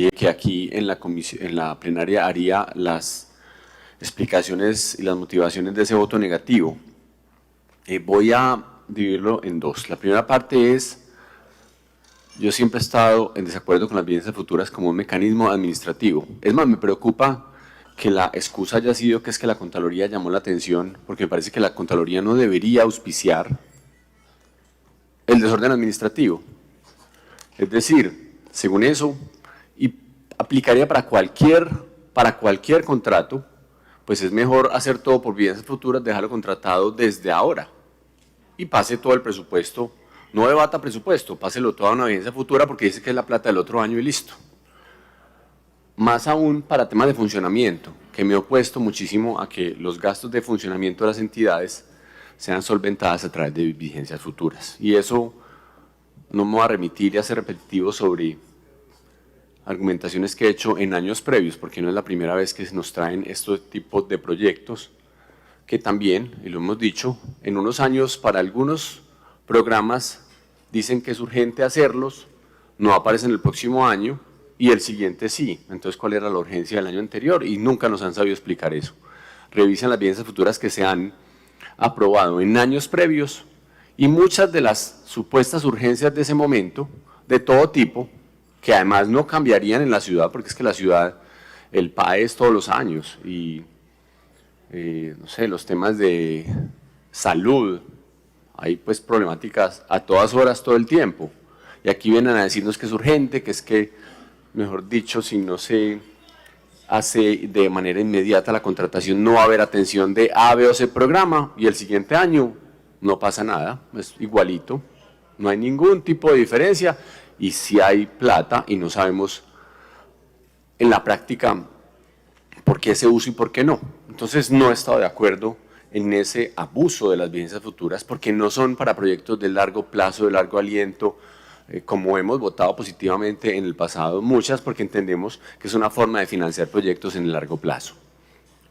dije que aquí en la plenaria haría las explicaciones y las motivaciones de ese voto negativo. Voy a dividirlo en dos. La primera parte es, yo siempre he estado en desacuerdo con las viviendas futuras como un mecanismo administrativo. Es más, me preocupa que la excusa haya sido que es que la Contraloría llamó la atención, porque me parece que la Contraloría no debería auspiciar el desorden administrativo. Es decir, según eso, y aplicaría para cualquier contrato, pues es mejor hacer todo por viviendas futuras, dejarlo contratado desde ahora y pase todo el presupuesto, no debata presupuesto, páselo todo a una vivienda futura porque dice que es la plata del otro año y listo. Más aún para temas de funcionamiento, que me he opuesto muchísimo a que los gastos de funcionamiento de las entidades sean solventadas a través de vigencias futuras. Y eso no me voy a remitir y a ser repetitivo sobre argumentaciones que he hecho en años previos, porque no es la primera vez que nos traen estos tipos de proyectos, que también, y lo hemos dicho, en unos años para algunos programas dicen que es urgente hacerlos, no aparecen el próximo año y el siguiente sí. Entonces, ¿cuál era la urgencia del año anterior? Y nunca nos han sabido explicar eso. Revisen las viviendas futuras que se han aprobado en años previos y muchas de las supuestas urgencias de ese momento, de todo tipo, que además no cambiarían en la ciudad, porque es que la ciudad, el PAE es todos los años y no sé, los temas de salud, hay pues problemáticas a todas horas, todo el tiempo. Y aquí vienen a decirnos que es urgente, que es que, mejor dicho, si no se hace de manera inmediata la contratación, no va a haber atención de A, B o C programa, y el siguiente año no pasa nada, es igualito, no hay ningún tipo de diferencia, y si hay plata y no sabemos en la práctica por qué se usa y por qué no. Entonces no he estado de acuerdo en ese abuso de las vigencias futuras porque no son para proyectos de largo plazo, de largo aliento, como hemos votado positivamente en el pasado, muchas porque entendemos que es una forma de financiar proyectos en el largo plazo.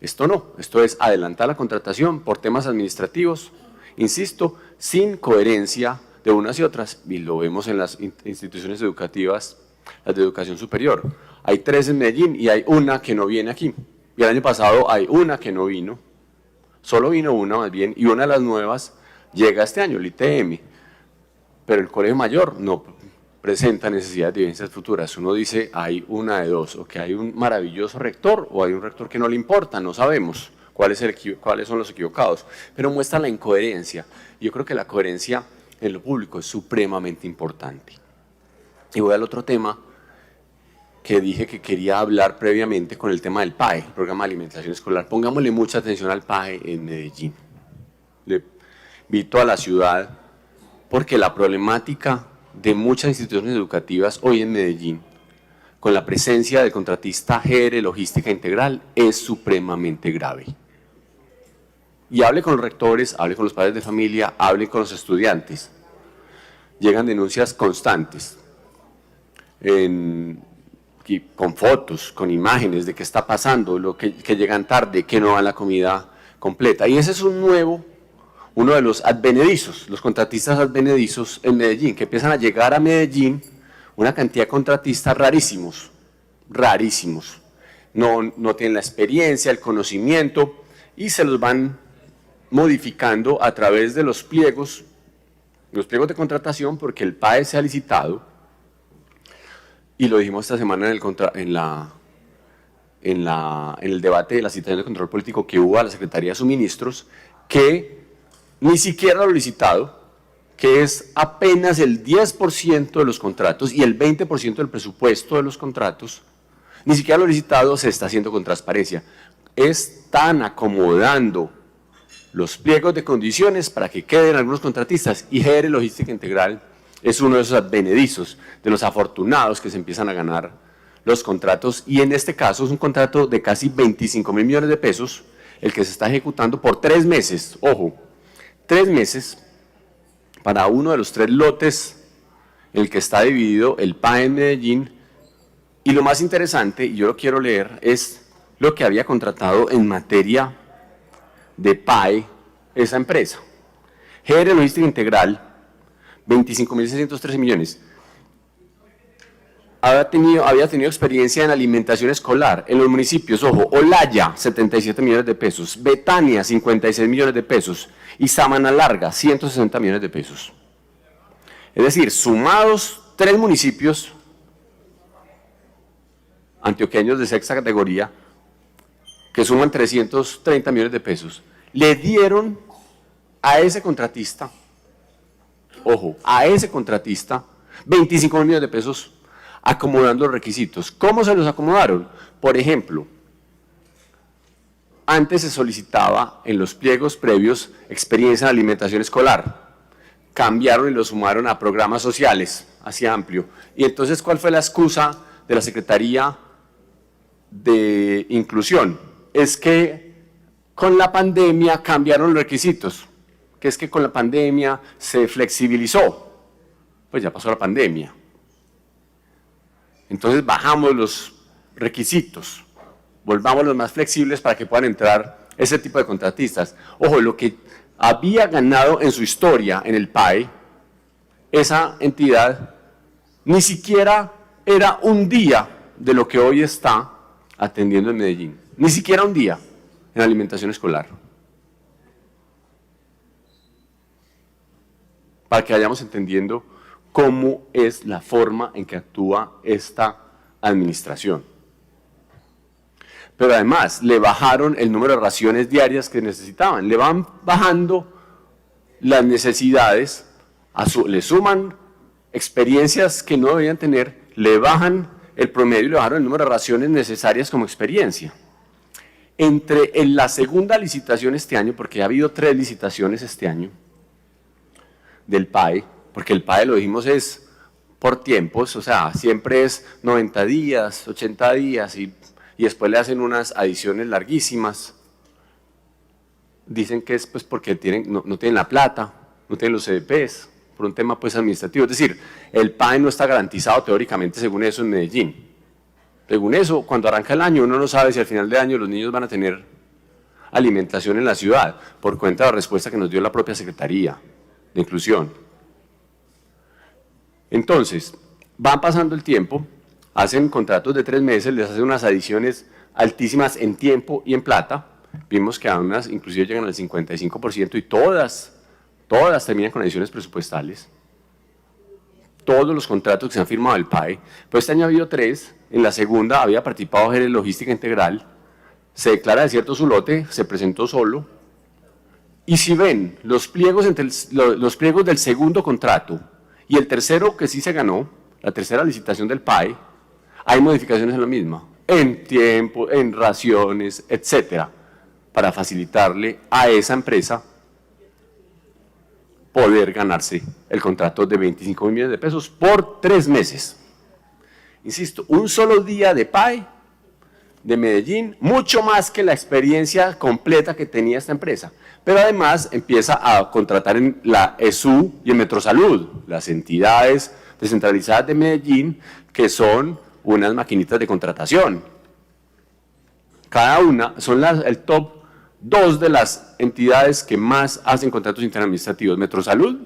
Esto no, esto es adelantar la contratación por temas administrativos, insisto, sin coherencia de unas y otras, y lo vemos en las instituciones educativas, las de educación superior. Hay 3 en Medellín y hay una que no viene aquí. Y el año pasado hay una que no vino, solo vino una más bien, y una de las nuevas llega este año, el ITM. Pero el colegio mayor no presenta necesidades de vivencias futuras. Uno dice, hay una de dos, o que hay un maravilloso rector, o hay un rector que no le importa, no sabemos cuáles son los equivocados, pero muestra la incoherencia. Yo creo que la coherencia en lo público es supremamente importante. Y voy al otro tema que dije que quería hablar previamente con el tema del PAE, el Programa de Alimentación Escolar. Pongámosle mucha atención al PAE en Medellín. Le invito a la ciudad porque la problemática de muchas instituciones educativas hoy en Medellín, con la presencia del contratista GR Logística Integral, es supremamente grave. Y hable con los rectores, hable con los padres de familia, hable con los estudiantes. Llegan denuncias constantes, con fotos, con imágenes de qué está pasando, que llegan tarde, que no dan la comida completa. Y ese es uno de los advenedizos, los contratistas advenedizos en Medellín, que empiezan a llegar a Medellín una cantidad de contratistas rarísimos, no tienen la experiencia, el conocimiento, y se los van modificando a través de los pliegos de contratación, porque el PAE se ha licitado, y lo dijimos esta semana en el debate de la citación de control político que hubo a la Secretaría de Suministros, que ni siquiera lo licitado, que es apenas el 10% de los contratos y el 20% del presupuesto de los contratos, ni siquiera lo licitado se está haciendo con transparencia. Están acomodando los pliegos de condiciones para que queden algunos contratistas, y GR Logística Integral es uno de esos advenedizos, de los afortunados que se empiezan a ganar los contratos, y en este caso es un contrato de casi 25.000 millones de pesos, el que se está ejecutando por 3 meses, ojo, 3 meses para uno de los 3 lotes en el que está dividido el PAE en Medellín, y lo más interesante, y yo lo quiero leer, es lo que había contratado en materia de PAE esa empresa. GR Logística Integral, 25.613 millones. había tenido experiencia en alimentación escolar en los municipios, ojo, Olaya, 77 millones de pesos, Betania, 56 millones de pesos y Sabana Larga, 160 millones de pesos. Es decir, sumados 3 municipios antioqueños de sexta categoría, que suman 330 millones de pesos, le dieron a ese contratista, ojo, a ese contratista, 25 millones de pesos acomodando los requisitos. ¿Cómo se los acomodaron? Por ejemplo, antes se solicitaba en los pliegos previos experiencia en alimentación escolar. Cambiaron y lo sumaron a programas sociales, así amplio. Y entonces, ¿cuál fue la excusa de la Secretaría de Inclusión? Es que con la pandemia cambiaron los requisitos, que es que con la pandemia se flexibilizó. Pues ya pasó la pandemia. Entonces bajamos los requisitos, volvamos los más flexibles para que puedan entrar ese tipo de contratistas. Ojo, lo que había ganado en su historia en el PAE, esa entidad ni siquiera era un día de lo que hoy está atendiendo en Medellín, ni siquiera un día en alimentación escolar. Para que vayamos entendiendo cómo es la forma en que actúa esta administración. Pero además, le bajaron el número de raciones diarias que necesitaban, le van bajando las necesidades, le suman experiencias que no debían tener, le bajan el promedio y le bajaron el número de raciones necesarias como experiencia. En la segunda licitación este año, porque ha habido 3 licitaciones este año del PAE, porque el PAE, lo dijimos, es por tiempos, o sea, siempre es 90 días, 80 días y después le hacen unas adiciones larguísimas. Dicen que es pues porque no tienen la plata, no tienen los CDPs, por un tema pues administrativo. Es decir, el PAE no está garantizado teóricamente según eso en Medellín. Según eso, cuando arranca el año, uno no sabe si al final de año los niños van a tener alimentación en la ciudad, por cuenta de la respuesta que nos dio la propia Secretaría de Inclusión. Entonces, van pasando el tiempo, hacen contratos de 3 meses, les hacen unas adiciones altísimas en tiempo y en plata. Vimos que a unas inclusive llegan al 55% y todas terminan con adiciones presupuestales. Todos los contratos que se han firmado del PAE. Pues este año ha habido 3, en la segunda había participado Jerez Logística Integral, se declara desierto su lote, se presentó solo. Y si ven los pliegos del segundo contrato y el tercero que sí se ganó, la tercera licitación del PAE, hay modificaciones en la misma, en tiempo, en raciones, etcétera, para facilitarle a esa empresa poder ganarse el contrato de 25 millones de pesos por 3 meses. Insisto, un solo día de PAE de Medellín, mucho más que la experiencia completa que tenía esta empresa. Pero además empieza a contratar en la ESU y en Metrosalud, las entidades descentralizadas de Medellín, que son unas maquinitas de contratación. Cada una son el top 2 de las entidades que más hacen contratos interadministrativos, Metrosalud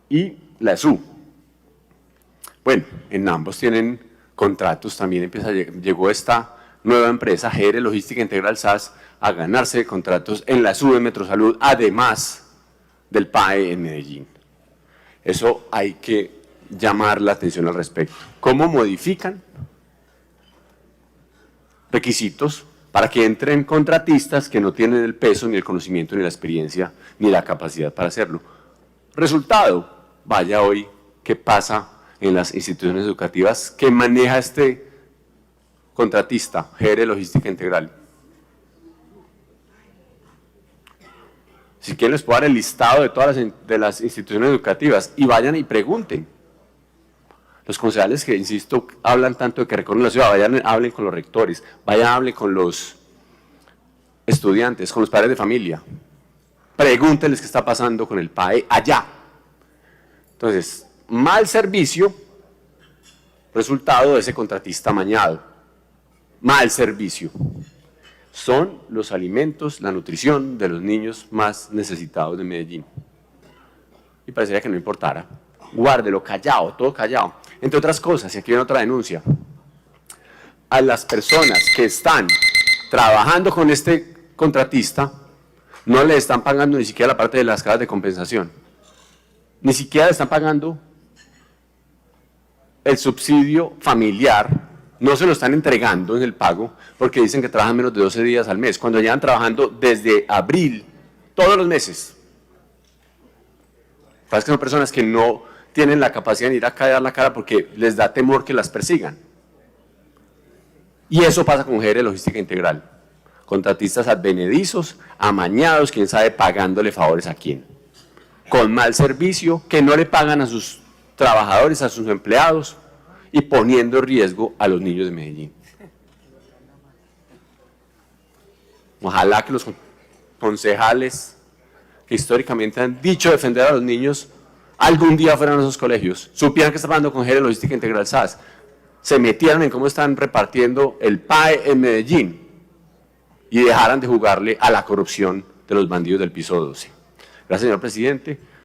y la ESU. Bueno, en ambos tienen contratos, también llegó esta nueva empresa, Jerez Logística Integral SAS, a ganarse contratos en la ESU de Metrosalud, además del PAE en Medellín. Eso hay que llamar la atención al respecto. ¿Cómo modifican requisitos para que entren contratistas que no tienen el peso, ni el conocimiento, ni la experiencia, ni la capacidad para hacerlo? Resultado, vaya hoy qué pasa en las instituciones educativas que maneja este contratista, Jerez Logística Integral. Si quieren les puedo dar el listado de todas las instituciones educativas y vayan y pregunten. Los concejales que, insisto, hablan tanto de que recorren la ciudad, vayan, hablen con los rectores, vayan, hablen con los estudiantes, con los padres de familia. Pregúntenles qué está pasando con el PAE allá. Entonces, mal servicio, resultado de ese contratista amañado. Mal servicio. Son los alimentos, la nutrición de los niños más necesitados de Medellín. Y parecería que no importara. Guárdelo, callado, todo callado. Entre otras cosas, y aquí viene otra denuncia, a las personas que están trabajando con este contratista no le están pagando ni siquiera la parte de las cajas de compensación, ni siquiera le están pagando el subsidio familiar, no se lo están entregando en el pago porque dicen que trabajan menos de 12 días al mes, cuando llevan trabajando desde abril, todos los meses. Parece que son personas que no tienen la capacidad de ir acá y dar la cara porque les da temor que las persigan. Y eso pasa con GR Logística Integral. Contratistas advenedizos, amañados, quién sabe, pagándole favores a quién. Con mal servicio, que no le pagan a sus trabajadores, a sus empleados, y poniendo en riesgo a los niños de Medellín. Ojalá que los concejales que históricamente han dicho defender a los niños algún día fueran a esos colegios, supieran que está pasando con GR Logística Integral SAS, se metieran en cómo están repartiendo el PAE en Medellín y dejaran de jugarle a la corrupción de los bandidos del piso 12. Gracias, señor presidente.